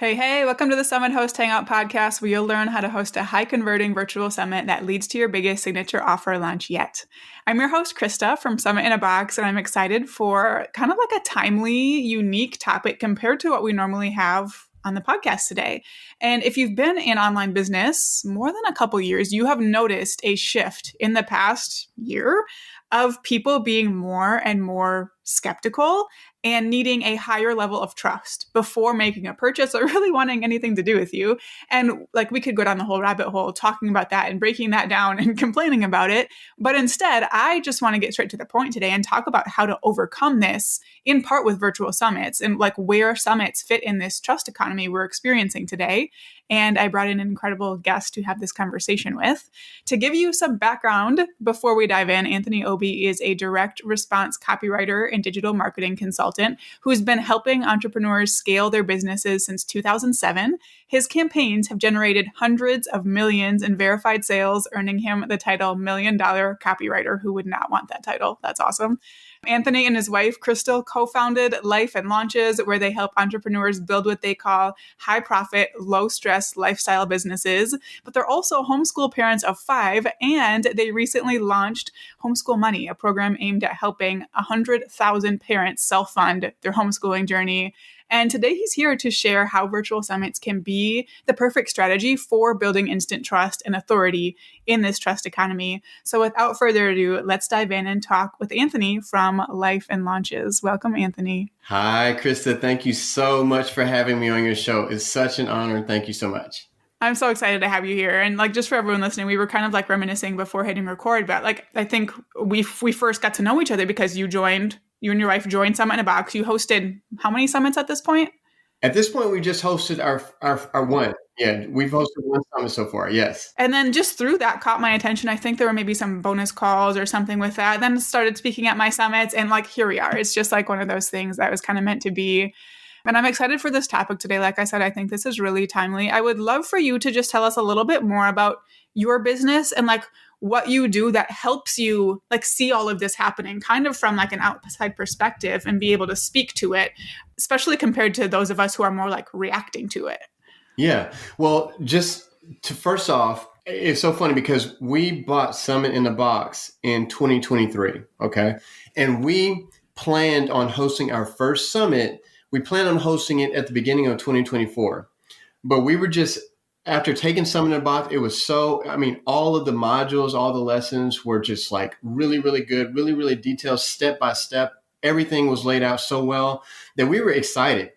Hey, welcome to the Summit Host Hangout podcast, where you'll learn how to host a high-converting virtual summit that leads to your biggest signature offer launch yet. I'm your host, Krista from Summit in a Box, and I'm excited for kind of like a timely, unique topic compared to what we normally have on the podcast today. And if you've been in online business more than a couple years, you have noticed a shift in the past year of people being more and more skeptical and needing a higher level of trust before making a purchase or really wanting anything to do with you. And like we could go down the whole rabbit hole talking about that and breaking that down and complaining about it. But instead, I just want to get straight to the point today and talk about how to overcome this in part with virtual summits and like where summits fit in this trust economy we're experiencing today. And I brought in an incredible guest to have this conversation with. To give you some background before we dive in, Anthony Obi is a direct response copywriter and digital marketing consultant who's been helping entrepreneurs scale their businesses since 2007. His campaigns have generated hundreds of millions in verified sales, earning him the title $1 Million Copywriter. Who would not want that title? That's awesome. Anthony and his wife, Crystal, co-founded Life and Launches, where they help entrepreneurs build what they call high-profit, low-stress lifestyle businesses. But they're also homeschool parents of 5, and they recently launched Homeschool Money, a program aimed at helping 100,000 parents self-fund their homeschooling journey. And today he's here to share how virtual summits can be the perfect strategy for building instant trust and authority in this trust economy. So without further ado, let's dive in and talk with Anthony from Life and Launches. Welcome, Anthony. Hi, Krista. Thank you so much for having me on your show. It's such an honor. Thank you so much. I'm so excited to have you here. And like, just for everyone listening, we were kind of like reminiscing before hitting record, but like, I think we first got to know each other because you and your wife joined Summit in a Box. You hosted how many summits at this point? At this point, we just hosted our one. Yeah, we've hosted one summit so far. Yes. And then just through that caught my attention. I think there were maybe some bonus calls or something with that. Then started speaking at my summits and like, here we are. It's just like one of those things that was kind of meant to be. And I'm excited for this topic today. Like I said, I think this is really timely. I would love for you to just tell us a little bit more about your business and like what you do that helps you like see all of this happening kind of from like an outside perspective and be able to speak to it, especially compared to those of us who are more like reacting to it. Yeah. Well, just to first off, it's so funny because we bought Summit in a Box in 2023. Okay. And we planned on hosting our first summit. We planned on hosting it at the beginning of 2024, but we were just, after taking Summit in a Box, it was all of the modules, all the lessons were just like really, really good, really, really detailed, step by step. Everything was laid out so well that we were excited.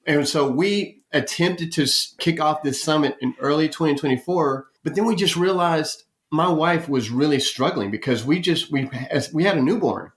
And so we attempted to kick off this summit in early 2024, but then we just realized my wife was really struggling because we had a newborn.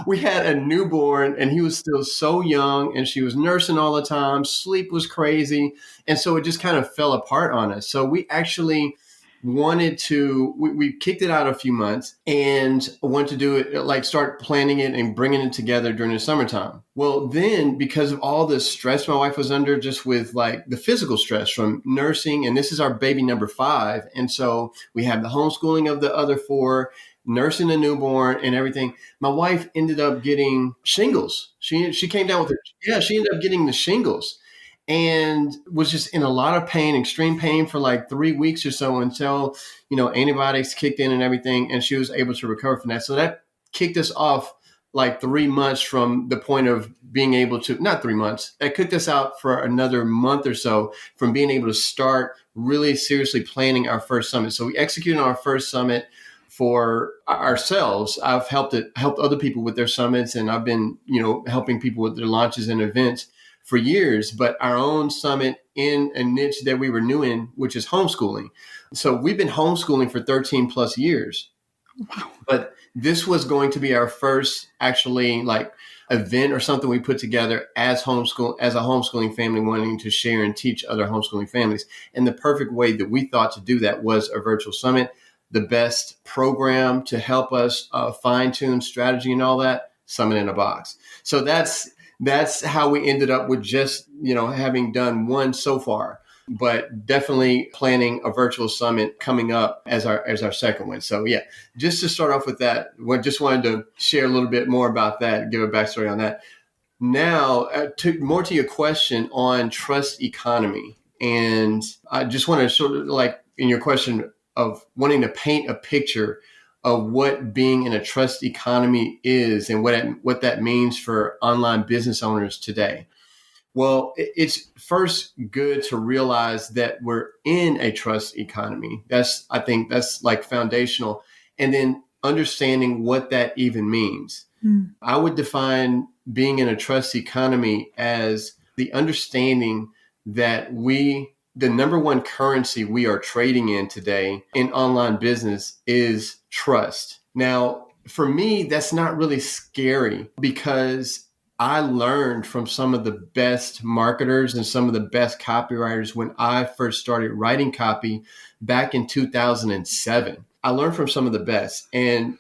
We had a newborn and he was still so young and she was nursing all the time. Sleep was crazy. And so it just kind of fell apart on us. So we actually we kicked it out a few months and wanted to do it, like start planning it and bringing it together during the summertime. Well, then because of all the stress my wife was under, just with like the physical stress from nursing, and this is our baby number 5. And so we have the homeschooling of the other 4, nursing a newborn and everything. My wife ended up getting shingles. She came down with she ended up getting the shingles and was just in a lot of pain, extreme pain for like 3 weeks or so until, antibiotics kicked in and everything. And she was able to recover from that. So that kicked us off like 3 months from the point of being able to, not 3 months, that kicked us out for another month or so from being able to start really seriously planning our first summit. So we executed our first summit for ourselves. I've helped other people with their summits, and I've been, helping people with their launches and events for years, but our own summit in a niche that we were new in, which is homeschooling. So we've been homeschooling for 13 plus years. Wow. But this was going to be our first actually like event or something we put together as a homeschooling family wanting to share and teach other homeschooling families. And the perfect way that we thought to do that was a virtual summit. The best program to help us fine-tune strategy and all that, Summit in a Box. So that's how we ended up with just, having done one so far, but definitely planning a virtual summit coming up as our second one. So yeah, just to start off with that, just wanted to share a little bit more about that, give a backstory on that. Now, more to your question on trust economy. And I just want to sort of like in your question of wanting to paint a picture of what being in a trust economy is and what that means for online business owners today. Well, it's first good to realize that we're in a trust economy. I think that's like foundational. And then understanding what that even means. I would define being in a trust economy as the understanding that the number one currency we are trading in today in online business is trust. Now, for me, that's not really scary because I learned from some of the best marketers and some of the best copywriters when I first started writing copy back in 2007. I learned from some of the best, and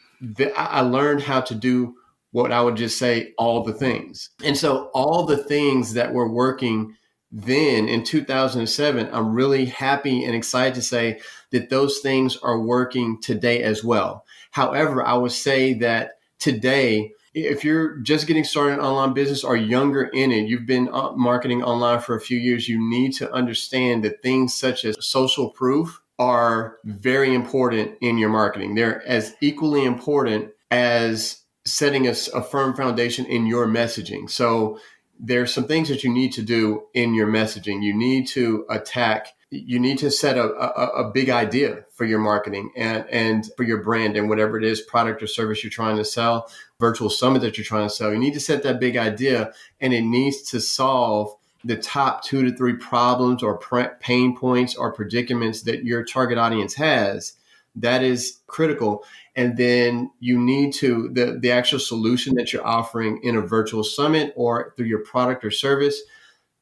I learned how to do what I would just say all the things. And so all the things that were working then in 2007, I'm really happy and excited to say that those things are working today as well. However, I would say that today, if you're just getting started in online business or younger in it, you've been marketing online for a few years, you need to understand that things such as social proof are very important in your marketing. They're as equally important as setting a firm foundation in your messaging. So there's some things that you need to do in your messaging. You need to set a big idea for your marketing and for your brand and whatever it is, product or service you're trying to sell, virtual summit that you're trying to sell. You need to set that big idea, and it needs to solve the top 2 to 3 problems or pain points or predicaments that your target audience has. That is critical. And then you need to, the actual solution that you're offering in a virtual summit or through your product or service,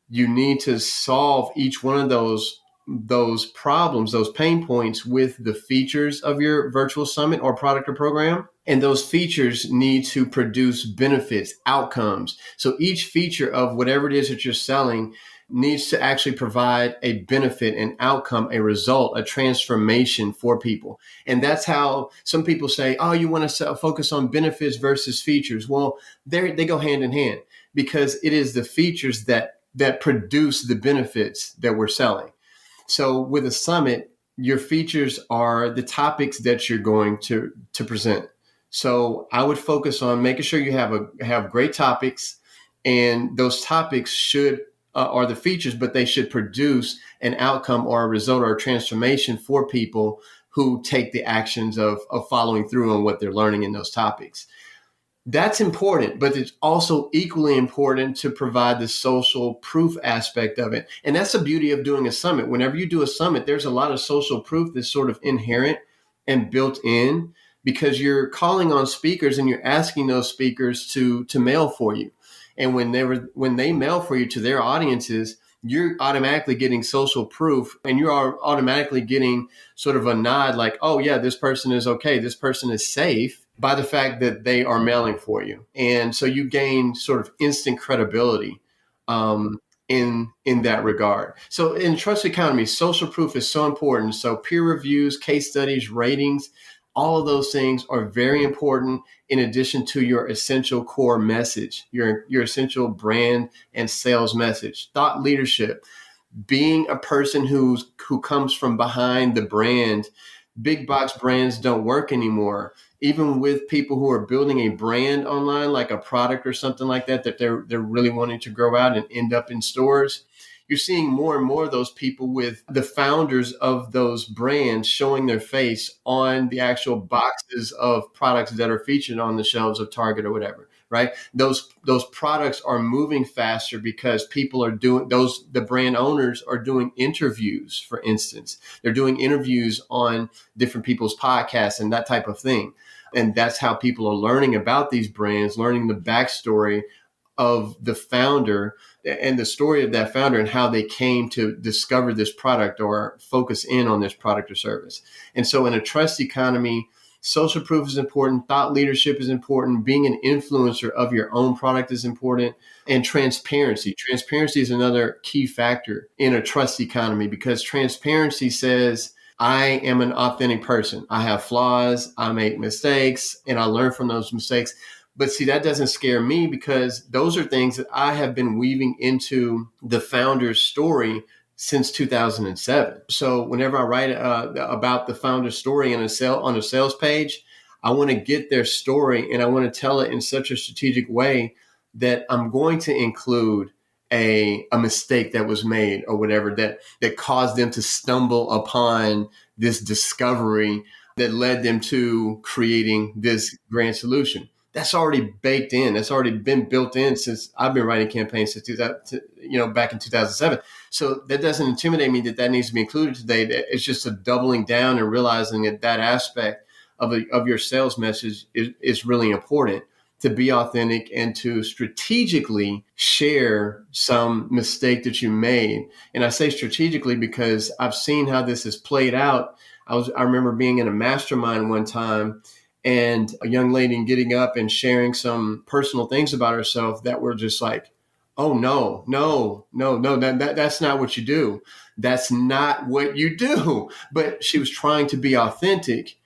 you need to solve each one of those problems, those pain points with the features of your virtual summit or product or program. And those features need to produce benefits, outcomes. So each feature of whatever it is that you're selling needs to actually provide a benefit, an outcome, a result, a transformation for people. And that's how some people say, oh, you want to focus on benefits versus features. Well, they go hand in hand because it is the features that produce the benefits that we're selling. So with a summit, your features are the topics that you're going to present. So I would focus on making sure you have great topics, and those topics are the features, but they should produce an outcome or a result or a transformation for people who take the actions of following through on what they're learning in those topics. That's important, but it's also equally important to provide the social proof aspect of it. And that's the beauty of doing a summit. Whenever you do a summit, there's a lot of social proof that's sort of inherent and built in because you're calling on speakers and you're asking those speakers to mail for you. And when they mail for you to their audiences, you're automatically getting social proof, and you are automatically getting sort of a nod like, oh yeah, this person is okay, this person is safe, by the fact that they are mailing for you. And so you gain sort of instant credibility in that regard. So in trust economy, social proof is so important. So peer reviews, case studies, ratings, all of those things are very important in addition to your essential core message, your essential brand and sales message. Thought leadership, being a person who comes from behind the brand. Big box brands don't work anymore. Even with people who are building a brand online, like a product or something like that they're really wanting to grow out and end up in stores, you're seeing more and more of those people with the founders of those brands showing their face on the actual boxes of products that are featured on the shelves of Target or whatever, right? Those products are moving faster because people are doing the brand owners are doing interviews, for instance. They're doing interviews on different people's podcasts and that type of thing. And that's how people are learning about these brands, learning the backstory of the founder and the story of that founder and how they came to discover this product or focus in on this product or service. And so in a trust economy, social proof is important. Thought leadership is important. Being an influencer of your own product is important. And transparency. Transparency is another key factor in a trust economy because transparency says, I am an authentic person. I have flaws. I make mistakes and I learn from those mistakes. But see, that doesn't scare me because those are things that I have been weaving into the founder's story since 2007. So whenever I write about the founder's story on a sales page, I want to get their story and I want to tell it in such a strategic way that I'm going to include a mistake that was made or whatever that caused them to stumble upon this discovery that led them to creating this grand solution. That's already baked in. That's already been built in since I've been writing campaigns since back in 2007. So that doesn't intimidate me that needs to be included today. It's just a doubling down and realizing that aspect of your sales message is really important, to be authentic and to strategically share some mistake that you made. And I say strategically because I've seen how this has played out. I remember being in a mastermind one time and a young lady getting up and sharing some personal things about herself that were just like, oh, no, that's not what you do. That's not what you do. But she was trying to be authentic,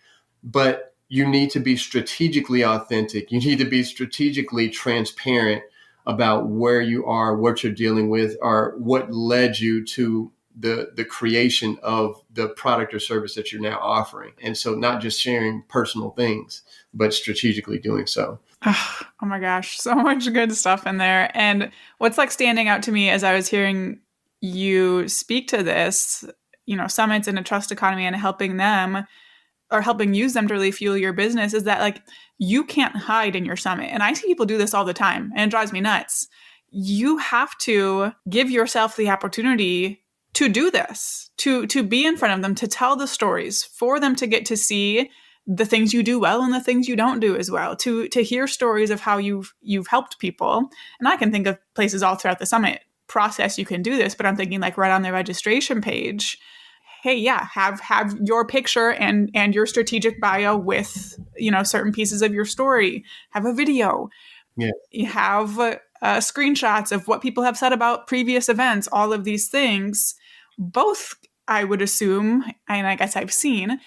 but you need to be strategically authentic. You need to be strategically transparent about where you are, what you're dealing with, or what led you to the creation of the product or service that you're now offering. And so not just sharing personal things, but strategically doing so. Oh my gosh, so much good stuff in there. And what's like standing out to me as I was hearing you speak to this, summits in a trust economy and helping them or helping use them to really fuel your business is that like you can't hide in your summit. And I see people do this all the time and it drives me nuts. You have to give yourself the opportunity to do this, to be in front of them, to tell the stories, for them to get to see the things you do well and the things you don't do as well, to hear stories of how you've helped people. And I can think of places all throughout the summit process you can do this, but I'm thinking like right on the registration page, hey, yeah, have your picture and your strategic bio with, certain pieces of your story, have a video, you have screenshots of what people have said about previous events, all of these things, both, I would assume, and I guess I've seen,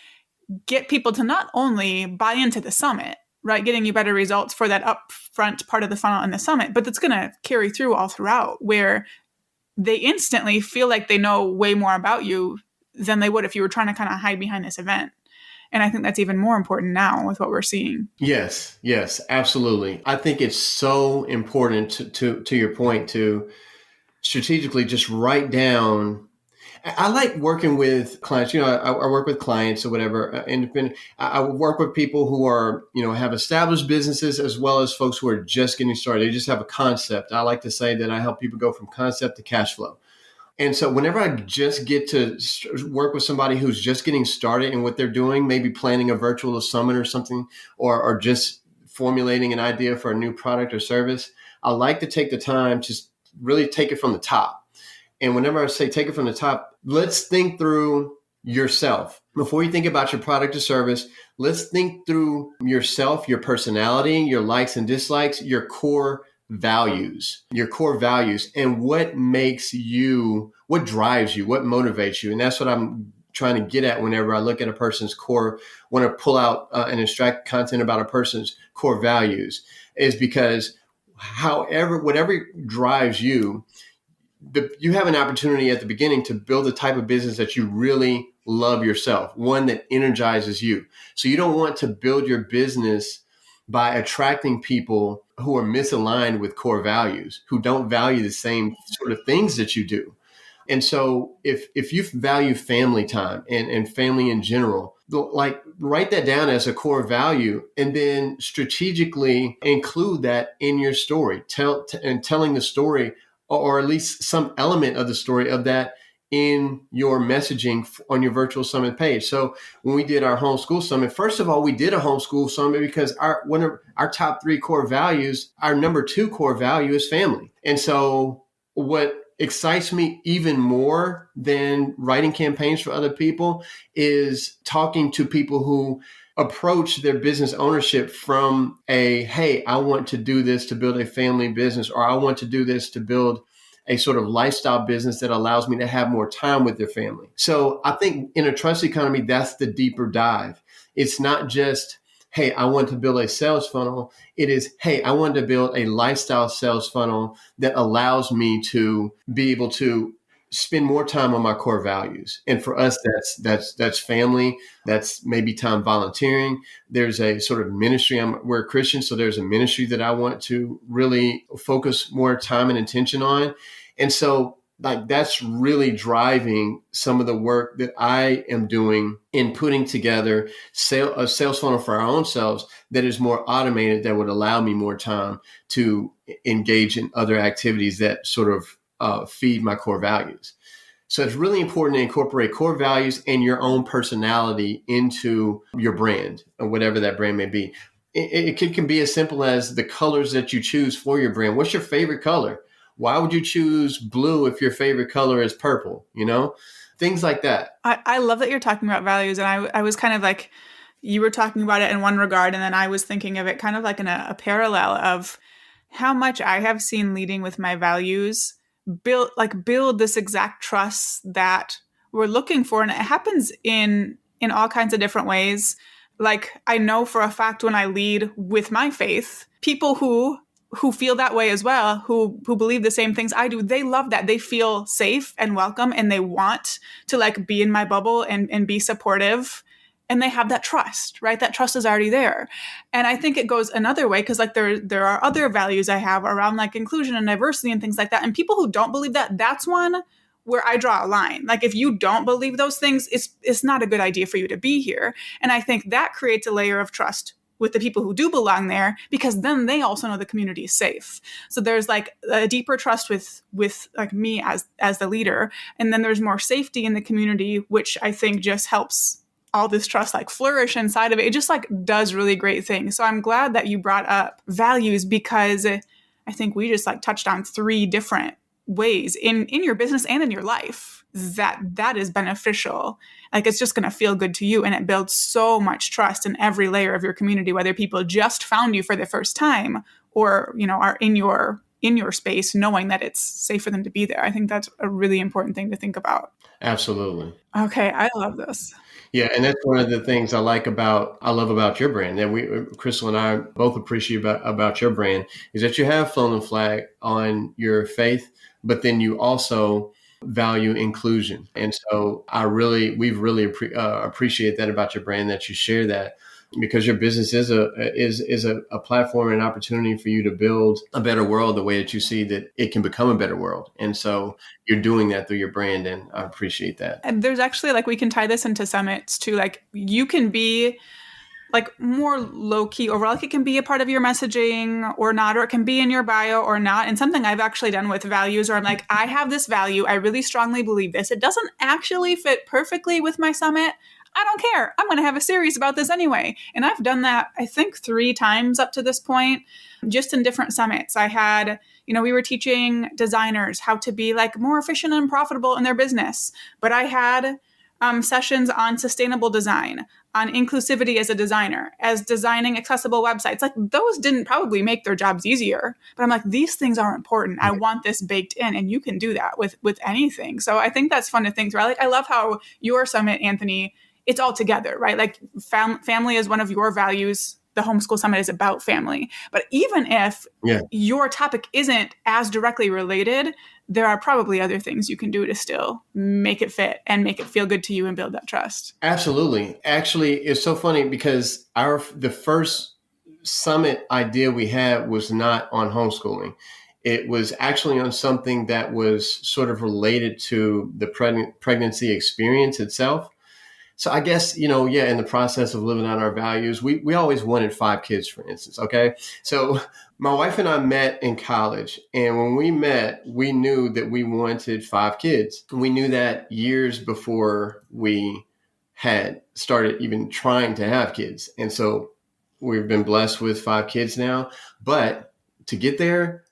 get people to not only buy into the summit, right, getting you better results for that upfront part of the funnel in the summit, but that's going to carry through all throughout, where they instantly feel like they know way more about you than they would if you were trying to kind of hide behind this event. And I think that's even more important now with what we're seeing. Yes, absolutely. I think it's so important to your point to strategically just write down. I like working with clients. I work with clients or whatever, independent. I work with people who are, have established businesses as well as folks who are just getting started. They just have a concept. I like to say that I help people go from concept to cash flow. And so whenever I just get to work with somebody who's just getting started in what they're doing, maybe planning a virtual summit or something, or just formulating an idea for a new product or service, I like to take the time to really take it from the top. And whenever I say take it from the top, let's think through yourself. Before you think about your product or service, let's think through yourself, your personality, your likes and dislikes, your core values, and what makes you, what drives you, what motivates you. And that's what I'm trying to get at whenever I look at a person's core, want to pull out and extract content about a person's core values, is because whatever drives you, you have an opportunity at the beginning to build the type of business that you really love yourself, one that energizes you. So you don't want to build your business by attracting people who are misaligned with core values, who don't value the same sort of things that you do. And so if you value family time and family in general, like write that down as a core value and then strategically include that in your story, telling the story, or at least some element of the story of that in your messaging on your virtual summit page. So when we did our homeschool summit, first of all, we did a homeschool summit because one of our top 3 core values, our number 2 core value is family. And so what excites me even more than writing campaigns for other people is talking to people who approach their business ownership from hey, I want to do this to build a family business, or I want to do this to build a sort of lifestyle business that allows me to have more time with their family. So I think in a trust economy, that's the deeper dive. It's not just, hey, I want to build a sales funnel. It is, hey, I want to build a lifestyle sales funnel that allows me to be able to spend more time on my core values. And for us, that's family. That's maybe time volunteering. There's a sort of ministry. We're a Christian, so there's a ministry that I want to really focus more time and attention on. And so like that's really driving some of the work that I am doing in putting together a sales funnel for our own selves that is more automated, that would allow me more time to engage in other activities that sort of feed my core values. So it's really important to incorporate core values and your own personality into your brand, or whatever that brand may be. It can be as simple as the colors that you choose for your brand. What's your favorite color? Why would you choose blue if your favorite color is purple? Things like that. I love that you're talking about values. And I was kind of like, you were talking about it in one regard, and then I was thinking of it kind of like in a parallel of how much I have seen leading with my values build this exact trust that we're looking for. And it happens in all kinds of different ways. Like, I know for a fact when I lead with my faith, people who feel that way as well, who believe the same things I do, they love that. They feel safe and welcome, and they want to like be in my bubble and be supportive. And they have that trust, right? That trust is already there. And I think it goes another way, because like there are other values I have around like inclusion and diversity and things like that. And people who don't believe that, that's one where I draw a line. Like, if you don't believe those things, it's not a good idea for you to be here. And I think that creates a layer of trust with the people who do belong there, because then they also know the community is safe. So there's like a deeper trust with like me as the leader. And then there's more safety in the community, which I think just helps all this trust like flourish inside of it. It just like does really great things. So I'm glad that you brought up values, because I think we just like touched on 3 different ways in your business and in your life that is beneficial. Like, it's just going to feel good to you, and it builds so much trust in every layer of your community, whether people just found you for the first time or, are in your space, knowing that it's safe for them to be there. I think that's a really important thing to think about. Absolutely. Okay. I love this. Yeah, and that's one of the things I love about your brand, and Crystal and I both appreciate about your brand, is that you have flown the flag on your faith, but then you also value inclusion. And so we really appreciate that about your brand, that you share that, because your business is a platform and an opportunity for you to build a better world the way that you see that it can become a better world. And so you're doing that through your brand, and I appreciate that. And there's actually like, we can tie this into summits too. Like, you can be like more low key, or like it can be a part of your messaging or not, or it can be in your bio or not. And something I've actually done with values, or I'm like, I have this value, I really strongly believe this. It doesn't actually fit perfectly with my summit. I don't care. I'm going to have a series about this anyway. And I've done that, I think 3 times up to this point, just in different summits. I had, we were teaching designers how to be like more efficient and profitable in their business. But I had sessions on sustainable design, on inclusivity as a designer, as designing accessible websites. Like, those didn't probably make their jobs easier, but I'm like, these things are important. I want this baked in, and you can do that with anything. So I think that's fun to think through. I love how your summit, Anthony, it's all together, right? Like, family is one of your values. The Homeschool Summit is about family. But even if your topic isn't as directly related, there are probably other things you can do to still make it fit and make it feel good to you and build that trust. Absolutely. Actually, it's so funny, because the first summit idea we had was not on homeschooling. It was actually on something that was sort of related to the pregnancy experience itself. So I guess, in the process of living out our values, we always wanted 5 kids, for instance. Okay. So my wife and I met in college. And when we met, we knew that we wanted 5 kids. We knew that years before we had started even trying to have kids. And so we've been blessed with 5 kids now. But to get there,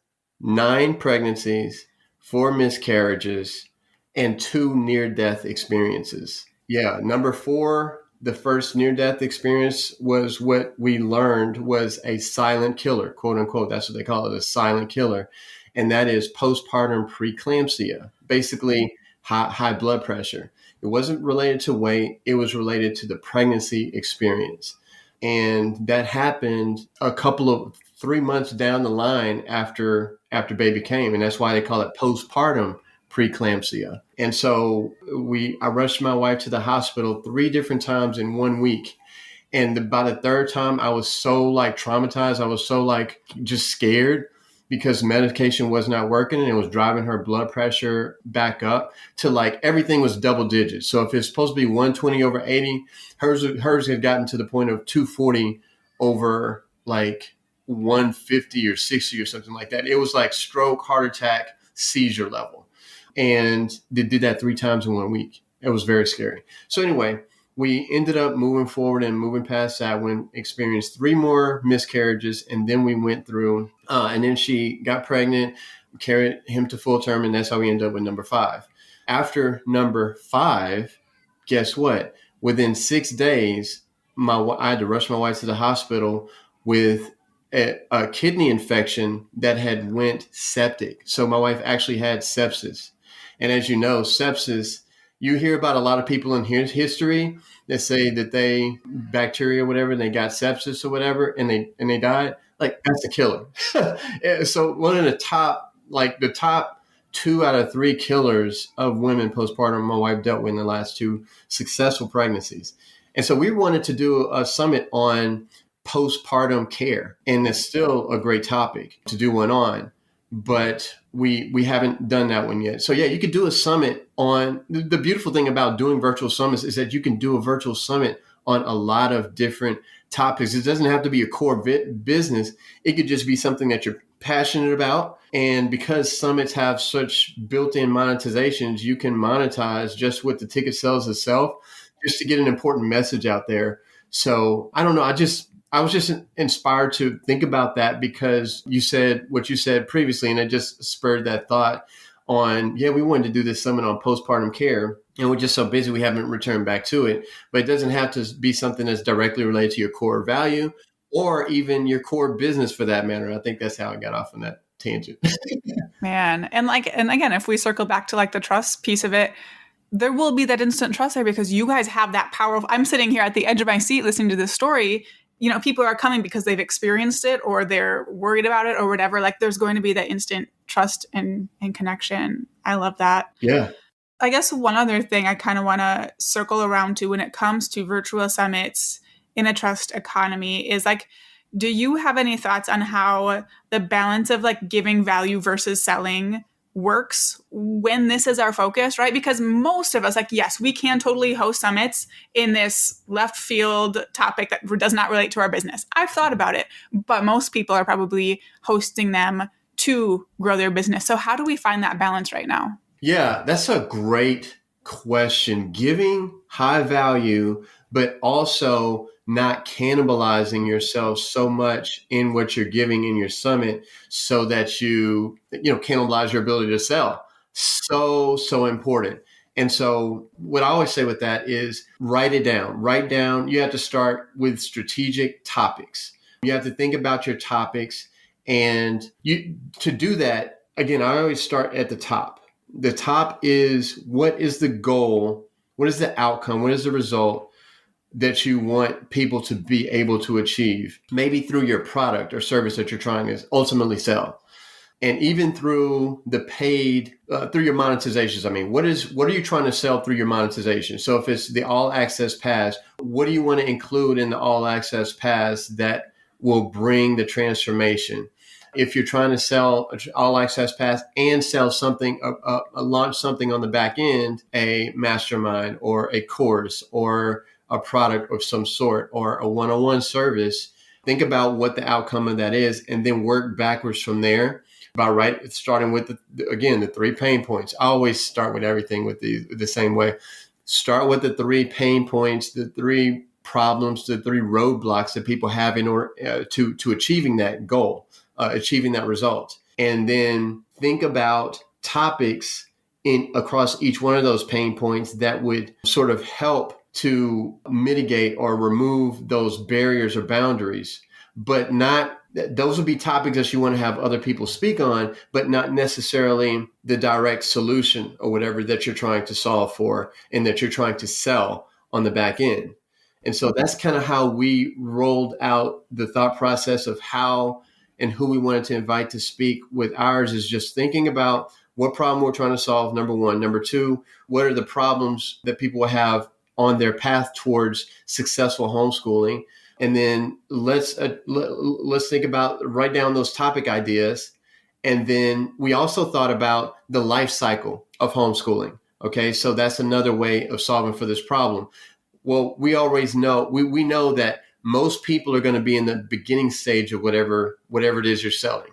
9 pregnancies, 4 miscarriages, and 2 near-death experiences. Yeah. Number 4, the first near-death experience was what we learned was a silent killer, quote unquote. That's what they call it, a silent killer. And that is postpartum preeclampsia, basically high blood pressure. It wasn't related to weight. It was related to the pregnancy experience. And that happened a couple of 3 months down the line after baby came. And that's why they call it postpartum preeclampsia. And so I rushed my wife to the hospital 3 different times in 1 week. And by the third time, I was so like traumatized. I was so like just scared because medication was not working and it was driving her blood pressure back up to like everything was double digits. So if it's supposed to be 120/80, hers had gotten to the point of 240 over like 150 or 60 or something like that. It was like stroke, heart attack, seizure level. And they did that 3 times in 1 week. It was very scary. So anyway, we ended up moving forward and moving past that when experienced 3 more miscarriages. And then we went through, and then she got pregnant, carried him to full term. And that's how we ended up with number 5. After number 5, guess what? Within 6 days, I had to rush my wife to the hospital with a kidney infection that had went septic. So my wife actually had sepsis. And as you know, sepsis, you hear about a lot of people in history that say that they bacteria or whatever, and they got sepsis or whatever, and they died. Like that's a killer. So one of the top 2 out of 3 killers of women postpartum, my wife dealt with in the last 2 successful pregnancies. And so we wanted to do a summit on postpartum care, and it's still a great topic to do one on. But we haven't done that one yet. So yeah, you could do a summit on the beautiful thing about doing virtual summits is that you can do a virtual summit on a lot of different topics. It doesn't have to be a core business. It could just be something that you're passionate about. And because summits have such built-in monetizations, you can monetize just with the ticket sales itself, just to get an important message out there. So I don't know. I was just inspired to think about that because you said what you said previously, and it just spurred that thought on, we wanted to do this summit on postpartum care, and we're just so busy we haven't returned back to it. But it doesn't have to be something that's directly related to your core value or even your core business for that matter. I think that's how I got off on that tangent. Man. And again, if we circle back to like the trust piece of it, there will be that instant trust there because you guys have that power of, I'm sitting here at the edge of my seat listening to this story. People are coming because they've experienced it or they're worried about it or whatever. Like there's going to be that instant trust and connection. I love that. Yeah. I guess one other thing I kind of want to circle around to when it comes to virtual summits in a trust economy is like, do you have any thoughts on how the balance of like giving value versus selling works when this is our focus, right? Because most of us, like, yes, we can totally host summits in this left field topic that does not relate to our business. I've thought about it, but most people are probably hosting them to grow their business. So how do we find that balance right now? Yeah, that's a great question. Giving high value, but also not cannibalizing yourself so much in what you're giving in your summit so that you cannibalize your ability to sell. So important. And so what I always say with that is write it down. Write down. You have to start with strategic topics. You have to think about your topics. And to do that, again, I always start at the top. The top is, what is the goal? What is the outcome? What is the result that you want people to be able to achieve? Maybe through your product or service that you're trying to ultimately sell. And even through the paid, through your monetizations. I mean, what are you trying to sell through your monetization? So if it's the all access pass, what do you want to include in the all access pass that will bring the transformation? If you're trying to sell all access pass and sell something, launch something on the back end, a mastermind or a course or a product of some sort or a one-on-one service, think about what the outcome of that is and then work backwards from there by starting with the 3 pain points. I always start with everything with the same way. Start with the 3 pain points, the 3 problems, the 3 roadblocks that people have in order to achieving that goal, achieving that result. And then think about topics across each one of those pain points that would sort of help to mitigate or remove those barriers or boundaries, but not, those would be topics that you want to have other people speak on, but not necessarily the direct solution or whatever that you're trying to solve for and that you're trying to sell on the back end. And so that's kind of how we rolled out the thought process of how and who we wanted to invite to speak with ours, is just thinking about what problem we're trying to solve, number one. Number two, what are the problems that people will have on their path towards successful homeschooling? And then let's think about, write down those topic ideas. And then we also thought about the life cycle of homeschooling. Okay, so that's another way of solving for this problem. Well, we always know, we know that most people are going to be in the beginning stage of whatever it is you're selling.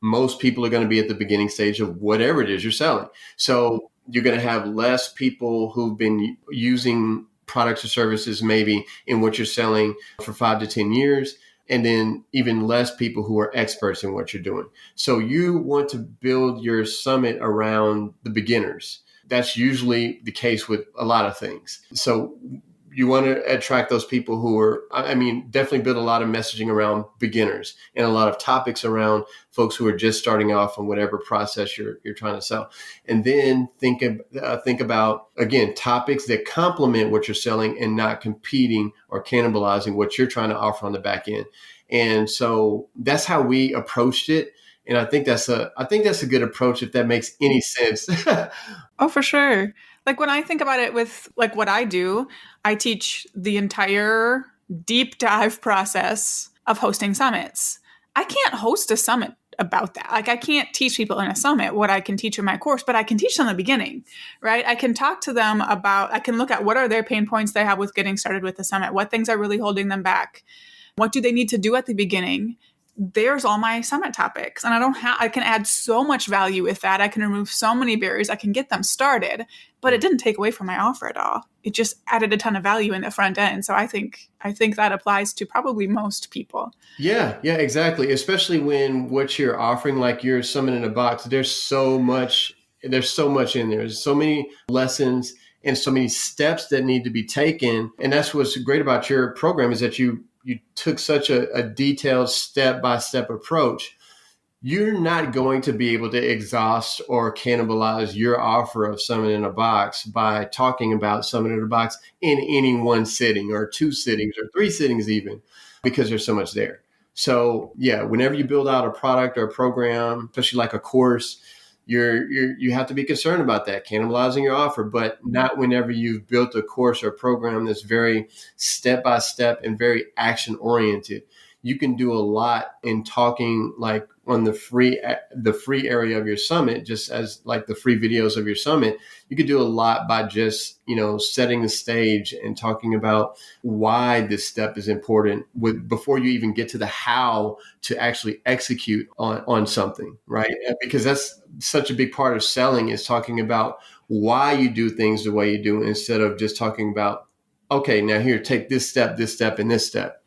Most people are going to be at the beginning stage of whatever it is you're selling. So you're going to have less people who've been using products or services maybe in what you're selling for 5 to 10 years, and then even less people who are experts in what you're doing. So you want to build your summit around the beginners. That's usually the case with a lot of things. So you want to attract those people who are, definitely build a lot of messaging around beginners and a lot of topics around folks who are just starting off on whatever process you're trying to sell. And then think about, again, topics that complement what you're selling and not competing or cannibalizing what you're trying to offer on the back end. And so that's how we approached it. And I think that's a good approach, if that makes any sense. Oh, for sure. Like when I think about it with like what I do, I teach the entire deep dive process of hosting summits. I can't host a summit about that. Like I can't teach people in a summit what I can teach in my course, but I can teach them the beginning, right? I can talk to them about, I can look at what are their pain points they have with getting started with the summit, what things are really holding them back, what do they need to do at the beginning. There's all my summit topics, and I can add so much value with that. I can remove so many barriers. I can get them started, but it didn't take away from my offer at all. It just added a ton of value in the front end. So I think that applies to probably most people. Yeah, exactly. Especially when what you're offering, like your summit in a box, there's so much in there. There's so many lessons and so many steps that need to be taken. And that's what's great about your program, is that you took such a detailed step-by-step approach. You're not going to be able to exhaust or cannibalize your offer of Summit in a Box by talking about Summit in a Box in any one sitting or 2 sittings or 3 sittings even, because there's so much there. So yeah, whenever you build out a product or a program, especially like a course, you have to be concerned about that, cannibalizing your offer, but not whenever you've built a course or a program that's very step-by-step and very action-oriented. You can do a lot in talking like on the free area of your summit, just as like the free videos of your summit. You could do a lot by just, setting the stage and talking about why this step is important before you even get to the how to actually execute on something, right? Because that's such a big part of selling, is talking about why you do things the way you do, instead of just talking about, okay, now here, take this step, and this step.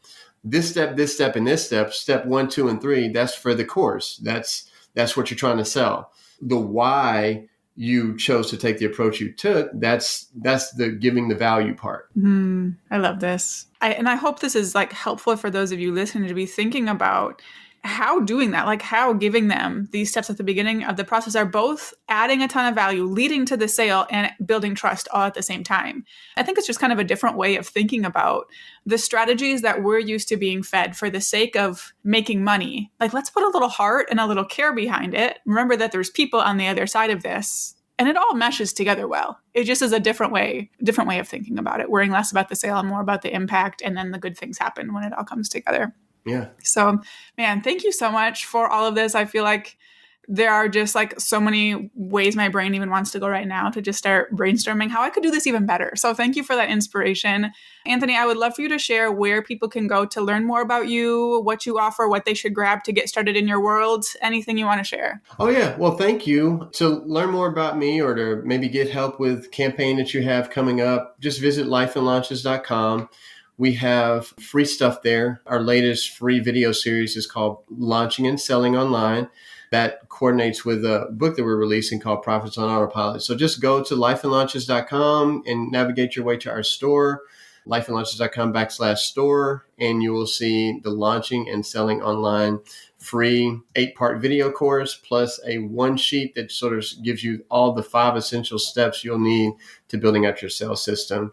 This step, and this step 1, 2, and 3, that's for the course. That's what you're trying to sell. The why you chose to take the approach you took, that's the giving the value part. I love this. And I hope this is like helpful for those of you listening to be thinking about how doing that, like how giving them these steps at the beginning of the process are both adding a ton of value, leading to the sale, and building trust all at the same time. I think it's just kind of a different way of thinking about the strategies that we're used to being fed for the sake of making money. Like, let's put a little heart and a little care behind it. Remember that there's people on the other side of this, and it all meshes together well. It just is a different way of thinking about it, worrying less about the sale and more about the impact, and then the good things happen when it all comes together. Yeah. So, man, thank you so much for all of this. I feel like there are just like so many ways my brain even wants to go right now to just start brainstorming how I could do this even better. So thank you for that inspiration. Anthony, I would love for you to share where people can go to learn more about you, what you offer, what they should grab to get started in your world, anything you want to share. Oh, yeah. Well, thank you. To learn more about me or to maybe get help with campaign that you have coming up, just visit lifeandlaunches.com. We have free stuff there. Our latest free video series is called Launching and Selling Online. That coordinates with a book that we're releasing called Profits on Autopilot. So just go to lifeandlaunches.com and navigate your way to our store, lifeandlaunches.com/store, and you will see the Launching and Selling Online free 8-part video course, plus a one sheet that sort of gives you all the 5 essential steps you'll need to building out your sales system.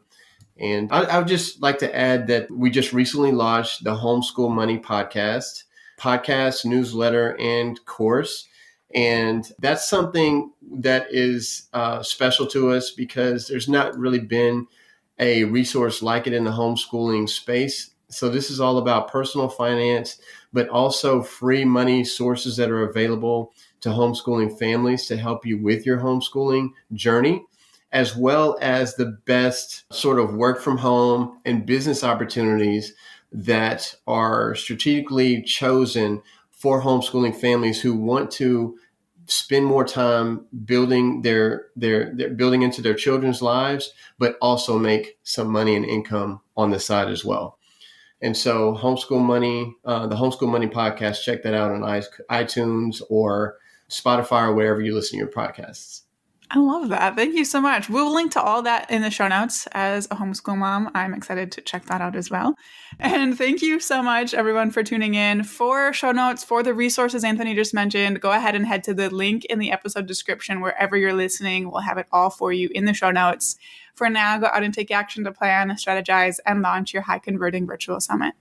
And I would just like to add that we just recently launched the Homeschool Money podcast, newsletter, and course. And that's something that is special to us because there's not really been a resource like it in the homeschooling space. So this is all about personal finance, but also free money sources that are available to homeschooling families to help you with your homeschooling journey, as well as the best sort of work from home and business opportunities that are strategically chosen for homeschooling families who want to spend more time building their building into their children's lives, but also make some money and income on the side as well. And so the Homeschool Money podcast, check that out on iTunes or Spotify or wherever you listen to your podcasts. I love that. Thank you so much. We'll link to all that in the show notes. As a homeschool mom, I'm excited to check that out as well. And thank you so much, everyone, for tuning in. For show notes, for the resources Anthony just mentioned, go ahead and head to the link in the episode description wherever you're listening. We'll have it all for you in the show notes. For now, go out and take action to plan, strategize, and launch your high converting virtual summit.